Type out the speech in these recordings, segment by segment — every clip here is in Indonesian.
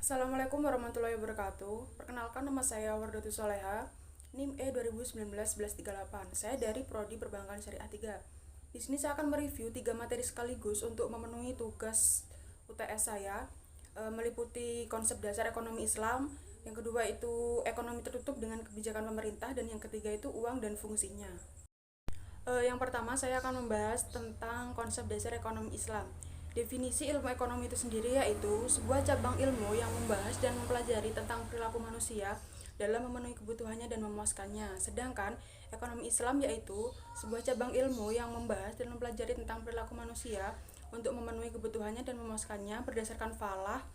Assalamualaikum warahmatullahi wabarakatuh. Perkenalkan, nama saya Wardatul Soleha, NIM E 2019-1138. Saya dari Prodi Perbankan Syariah 3. Di sini saya akan mereview 3 materi sekaligus untuk memenuhi tugas UTS saya, meliputi konsep dasar ekonomi Islam, yang kedua itu ekonomi tertutup dengan kebijakan pemerintah, dan yang ketiga itu uang dan fungsinya. Yang pertama saya akan membahas tentang konsep dasar ekonomi Islam. Definisi ilmu ekonomi itu sendiri yaitu sebuah cabang ilmu yang membahas dan mempelajari tentang perilaku manusia dalam memenuhi kebutuhannya dan memuaskannya. Sedangkan ekonomi Islam yaitu sebuah cabang ilmu yang membahas dan mempelajari tentang perilaku manusia untuk memenuhi kebutuhannya dan memuaskannya berdasarkan falah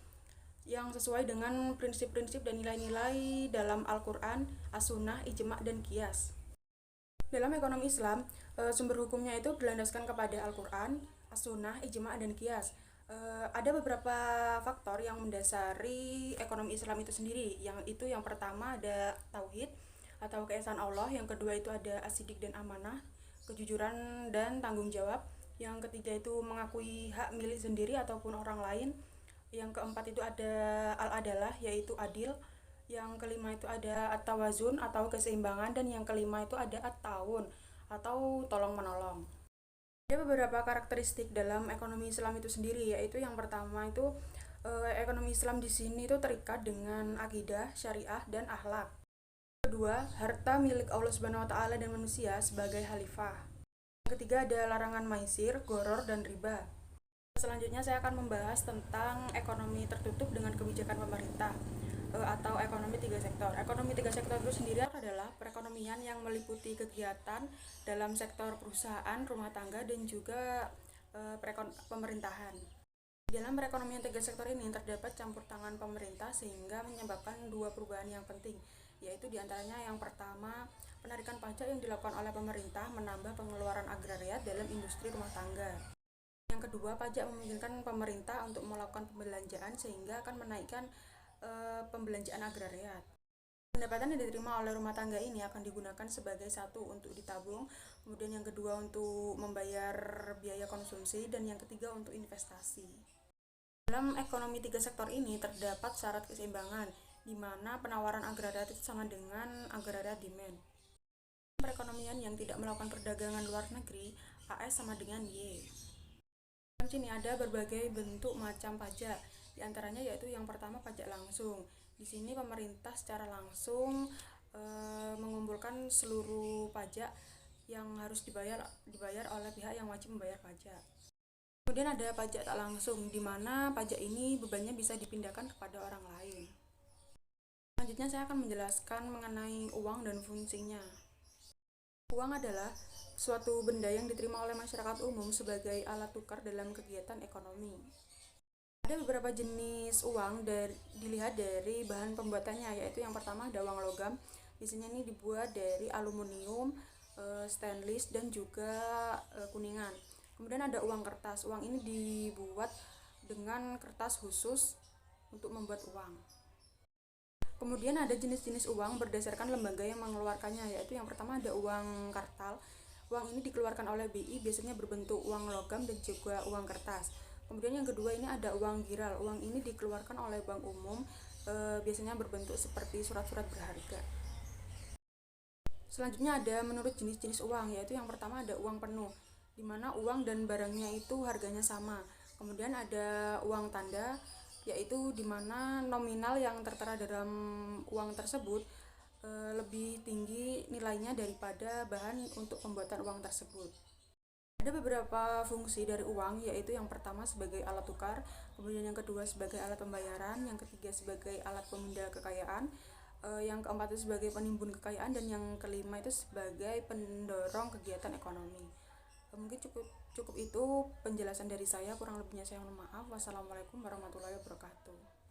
yang sesuai dengan prinsip-prinsip dan nilai-nilai dalam Al-Quran, As-Sunnah, Ijma' dan Qiyas. Dalam ekonomi Islam, sumber hukumnya itu berlandaskan kepada Al-Quran, As-Sunnah, Ijma' dan Qiyas. Ada beberapa faktor yang mendasari ekonomi Islam itu sendiri. Yang pertama ada tauhid atau keesaan Allah, yang kedua itu ada as-sidik dan amanah, kejujuran dan tanggung jawab. Yang ketiga itu mengakui hak milik sendiri ataupun orang lain. Yang keempat itu ada al-adalah, yaitu adil. Yang kelima itu ada at-tawazun atau keseimbangan, dan yang kelima itu ada at-ta'awun atau tolong menolong. Ada beberapa karakteristik dalam ekonomi Islam itu sendiri, yaitu yang pertama itu ekonomi Islam di sini itu terikat dengan akidah, syariah dan akhlak. Kedua, harta milik Allah Subhanahu wa taala dan manusia sebagai khalifah. Yang ketiga ada larangan maisir, goror dan riba. Selanjutnya saya akan membahas tentang ekonomi tertutup dengan kebijakan pemerintah atau ekonomi tiga sektor. Ekonomi tiga sektor itu sendiri adalah perekonomian yang meliputi kegiatan dalam sektor perusahaan, rumah tangga, dan juga pemerintahan. Dalam perekonomian tiga sektor ini terdapat campur tangan pemerintah sehingga menyebabkan dua perubahan yang penting, yaitu diantaranya yang pertama, penarikan pajak yang dilakukan oleh pemerintah menambah pengeluaran agrariat dalam industri rumah tangga. Yang kedua, pajak memungkinkan pemerintah untuk melakukan pembelanjaan sehingga akan menaikkan pembelanjaan agrariat. Pendapatan yang diterima oleh rumah tangga ini akan digunakan sebagai satu untuk ditabung, kemudian yang kedua untuk membayar biaya konsumsi, dan yang ketiga untuk investasi. Dalam ekonomi tiga sektor ini terdapat syarat keseimbangan, di mana penawaran agrariat itu sama dengan agrariat demand. Perekonomian yang tidak melakukan perdagangan luar negeri, AS sama dengan Y. Di sini ada berbagai bentuk macam pajak. Di antaranya yaitu yang pertama pajak langsung. Di sini pemerintah secara langsung mengumpulkan seluruh pajak yang harus dibayar oleh pihak yang wajib membayar pajak. Kemudian ada pajak tak langsung, di mana pajak ini bebannya bisa dipindahkan kepada orang lain. Selanjutnya saya akan menjelaskan mengenai uang dan fungsinya. Uang adalah suatu benda yang diterima oleh masyarakat umum sebagai alat tukar dalam kegiatan ekonomi. Ada beberapa jenis uang dilihat dari bahan pembuatannya, yaitu yang pertama ada uang logam. Di sini ini dibuat dari aluminium, stainless dan juga kuningan. Kemudian ada uang kertas. Uang ini dibuat dengan kertas khusus untuk membuat uang. Kemudian ada jenis-jenis uang berdasarkan lembaga yang mengeluarkannya, yaitu yang pertama ada uang kartal. Uang ini dikeluarkan oleh BI, biasanya berbentuk uang logam dan juga uang kertas. Kemudian yang kedua ini ada uang giral. Uang ini dikeluarkan oleh bank umum, biasanya berbentuk seperti surat-surat berharga. Selanjutnya ada menurut jenis-jenis uang, yaitu yang pertama ada uang penuh, di mana uang dan barangnya itu harganya sama. Kemudian ada uang tanda, yaitu di mana nominal yang tertera dalam uang tersebut lebih tinggi nilainya daripada bahan untuk pembuatan uang tersebut. Ada beberapa fungsi dari uang, yaitu yang pertama sebagai alat tukar, kemudian yang kedua sebagai alat pembayaran, yang ketiga sebagai alat pemindah kekayaan, yang keempat itu sebagai penimbun kekayaan, dan yang kelima itu sebagai pendorong kegiatan ekonomi. Mungkin cukup itu penjelasan dari saya, kurang lebihnya saya mohon maaf. Wassalamualaikum warahmatullahi wabarakatuh.